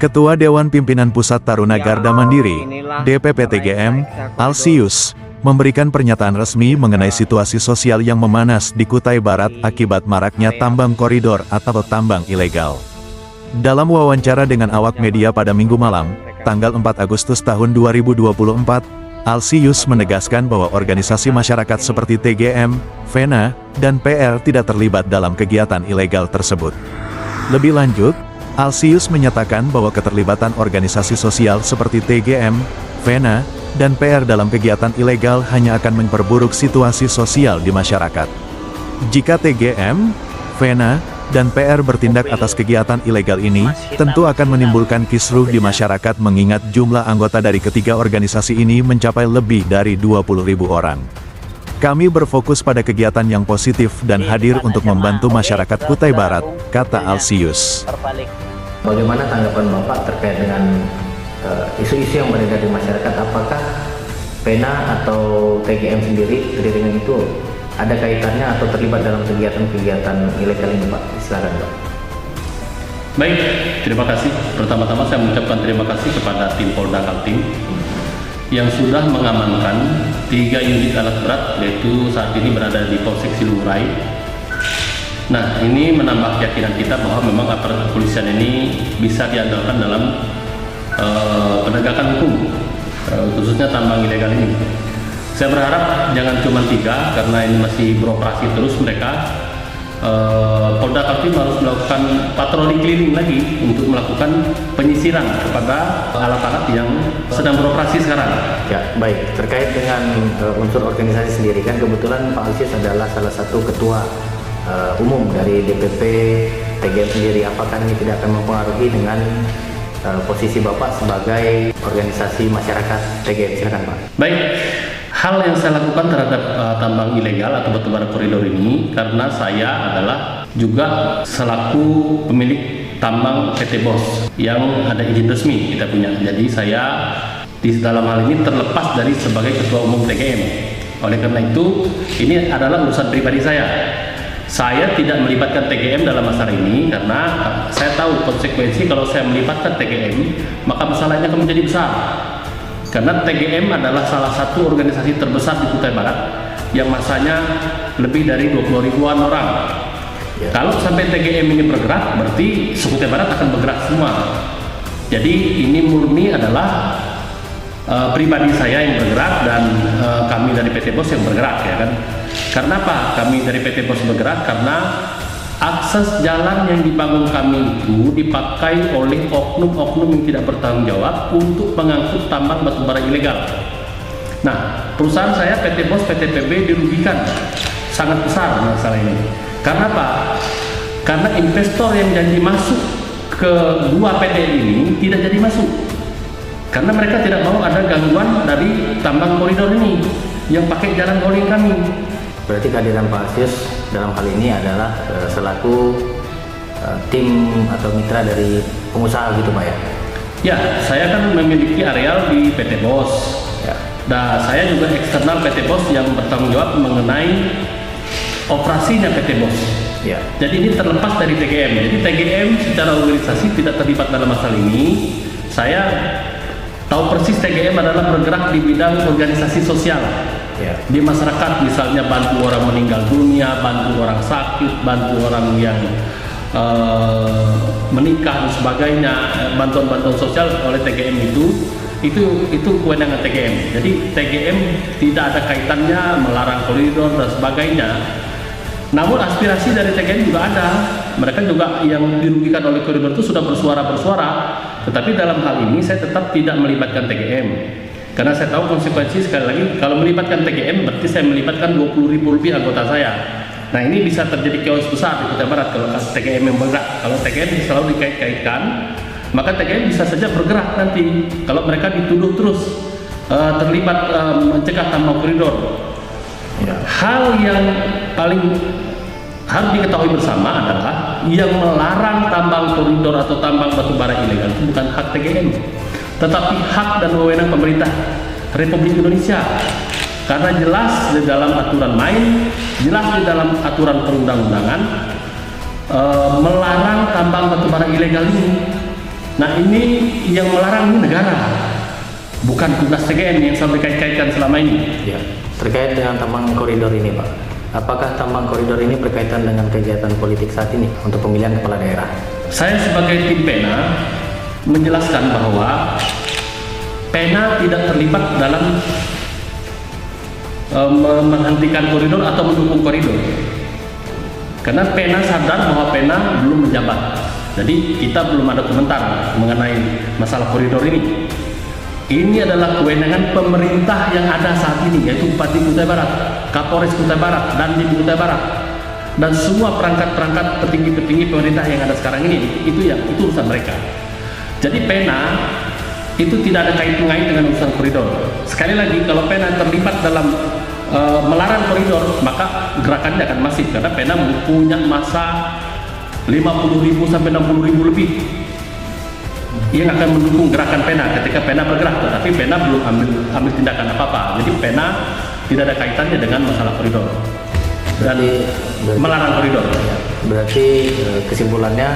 Ketua Dewan Pimpinan Pusat Taruna Garda Mandiri, DPP TGM, Alsius, memberikan pernyataan resmi mengenai situasi sosial yang memanas di Kutai Barat akibat maraknya tambang koridor atau tambang ilegal. Dalam wawancara dengan awak media pada Minggu malam, tanggal 4 Agustus tahun 2024, Alsius menegaskan bahwa organisasi masyarakat seperti TGM, VENA, dan PR tidak terlibat dalam kegiatan ilegal tersebut. Lebih lanjut, Alsius menyatakan bahwa keterlibatan organisasi sosial seperti TGM, VENA, dan PR dalam kegiatan ilegal hanya akan memperburuk situasi sosial di masyarakat. Jika TGM, VENA, dan PR bertindak atas kegiatan ilegal ini, tentu akan menimbulkan kisruh di masyarakat mengingat jumlah anggota dari ketiga organisasi ini mencapai lebih dari 20.000 orang. Kami berfokus pada kegiatan yang positif dan hadir untuk membantu masyarakat Kutai Barat, kata Alsius. Bagaimana tanggapan Bapak terkait dengan isu-isu yang beredar di masyarakat? Apakah VENA atau TGM sendiri dengan itu ada kaitannya atau terlibat dalam kegiatan-kegiatan ilegal ini, Pak? Silakan, Pak. Baik, terima kasih. Pertama-tama saya mengucapkan terima kasih kepada tim Polda Kaltim yang sudah mengamankan 3 unit alat berat, yaitu saat ini berada di Polsek Silurai. Nah, ini menambah keyakinan kita bahwa memang aparat kepolisian ini bisa diandalkan dalam penegakan hukum, khususnya tambang ilegal ini. Saya berharap jangan cuma 3, karena ini masih beroperasi terus mereka. Polda Kaltim harus melakukan patroli keliling lagi untuk melakukan penyisiran kepada alat-alat yang sedang beroperasi sekarang. Ya, baik. Terkait dengan unsur organisasi sendiri, kan kebetulan Pak Alsius adalah salah satu ketua umum dari DPP TGM sendiri. Apakah ini tidak akan mempengaruhi dengan posisi Bapak sebagai organisasi masyarakat TGM? Silakan, Pak. Baik. Hal yang saya lakukan terhadap tambang ilegal atau batubara koridor ini karena saya adalah juga selaku pemilik tambang PT BOS yang ada izin resmi kita punya. Jadi saya di dalam hal ini terlepas dari sebagai ketua umum TGM. Oleh karena itu, ini adalah urusan pribadi saya. Saya tidak melibatkan TGM dalam masalah ini karena saya tahu konsekuensi kalau saya melibatkan TGM, maka masalahnya akan menjadi besar. Karena TGM adalah salah satu organisasi terbesar di Kutai Barat yang masanya lebih dari 20.000-an orang. Ya. Kalau sampai TGM ini bergerak, berarti Kutai Barat akan bergerak semua. Jadi ini murni adalah pribadi saya yang bergerak dan kami dari PT BOS yang bergerak, ya kan. Karena apa? Kami dari PT BOS bergerak karena akses jalan yang dibangun kami itu dipakai oleh oknum-oknum yang tidak bertanggung jawab untuk mengangkut tambang batubara ilegal. Nah, perusahaan saya PT BOS, PT PB dirugikan sangat besar masalah ini. Karena apa? Karena investor yang janji masuk ke 2 PT ini tidak jadi masuk. Karena mereka tidak mau ada gangguan dari tambang koridor ini yang pakai jalan calling kami. Berarti kehadiran Pak Alsius dalam hal ini adalah selaku tim atau mitra dari pengusaha gitu, Pak, ya? Ya, saya kan memiliki areal di PT BOS. Ya. Nah, saya juga eksternal PT BOS yang bertanggung jawab mengenai operasinya PT BOS. Ya. Jadi ini terlepas dari TGM. Jadi TGM secara organisasi tidak terlibat dalam masalah ini. Saya tahu persis TGM adalah bergerak di bidang organisasi sosial. Ya. Di masyarakat, misalnya bantu orang meninggal dunia, bantu orang sakit, bantu orang yang menikah dan sebagainya, bantuan-bantuan sosial oleh TGM itu kewenangan TGM. Jadi TGM tidak ada kaitannya melarang koridor dan sebagainya. Namun aspirasi dari TGM juga ada. Mereka juga yang dirugikan oleh koridor itu sudah bersuara. Tetapi dalam hal ini saya tetap tidak melibatkan TGM. Karena saya tahu konsekuensi, sekali lagi, kalau melibatkan TGM berarti saya melibatkan 20.000 lebih anggota saya. Nah, ini bisa terjadi chaos besar di Kutai Barat kalau TGM yang bergerak. Kalau TGM selalu dikait-kaitkan, maka TGM bisa saja bergerak nanti kalau mereka dituduh terus terlibat mencegah tambang koridor. Ya. Hal yang paling harus diketahui bersama adalah yang melarang tambang koridor atau tambang batubara ilegal itu bukan hak TGM, tetapi hak dan wewenang pemerintah Republik Indonesia. Karena jelas di dalam aturan main, jelas di dalam aturan perundang-undangan melarang tambang batubara ilegal ini. Nah ini yang melarang ini negara, bukan tugas TGM yang selalu dikait-kaitkan selama ini. Ya, terkait dengan tambang koridor ini Pak, apakah tambang koridor ini berkaitan dengan kegiatan politik saat ini untuk pemilihan kepala daerah? Saya sebagai tim PENA menjelaskan bahwa PENA tidak terlibat dalam menghentikan koridor atau mendukung koridor. Karena PENA sadar bahwa PENA belum menjabat. Jadi kita belum ada komentar mengenai masalah koridor ini. Ini adalah kewenangan pemerintah yang ada saat ini, yaitu Bupati Kutai Barat, Kapolres Kutai Barat, dan di Kutai Barat, dan semua perangkat-perangkat petinggi-petinggi pemerintah yang ada sekarang ini. Itu urusan mereka. Jadi PENA itu tidak ada kait-mengait dengan urusan koridor. Sekali lagi, kalau PENA terlibat dalam melarang koridor, maka gerakannya akan masif, karena PENA punya masa 50.000 sampai 60.000 lebih yang akan mendukung gerakan PENA ketika PENA bergerak, tetapi PENA belum ambil tindakan apa-apa. Jadi PENA tidak ada kaitannya dengan masalah koridor dan melarang koridor. Ya, berarti kesimpulannya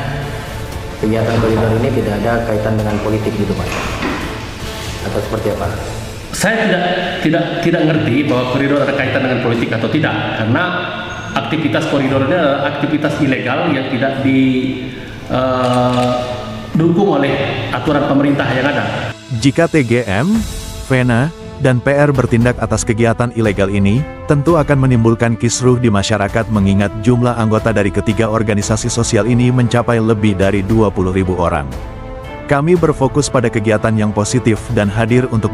kegiatan koridor ini tidak ada kaitan dengan politik gitu Pak? Atau seperti apa? Saya tidak ngerti bahwa koridor ada kaitan dengan politik atau tidak, karena aktivitas koridornya adalah aktivitas ilegal yang tidak didukung oleh aturan pemerintah yang ada. Jika TGM, PENA, dan PR bertindak atas kegiatan ilegal ini, tentu akan menimbulkan kisruh di masyarakat mengingat jumlah anggota dari ketiga organisasi sosial ini mencapai lebih dari 20.000 orang. Kami berfokus pada kegiatan yang positif dan hadir untuk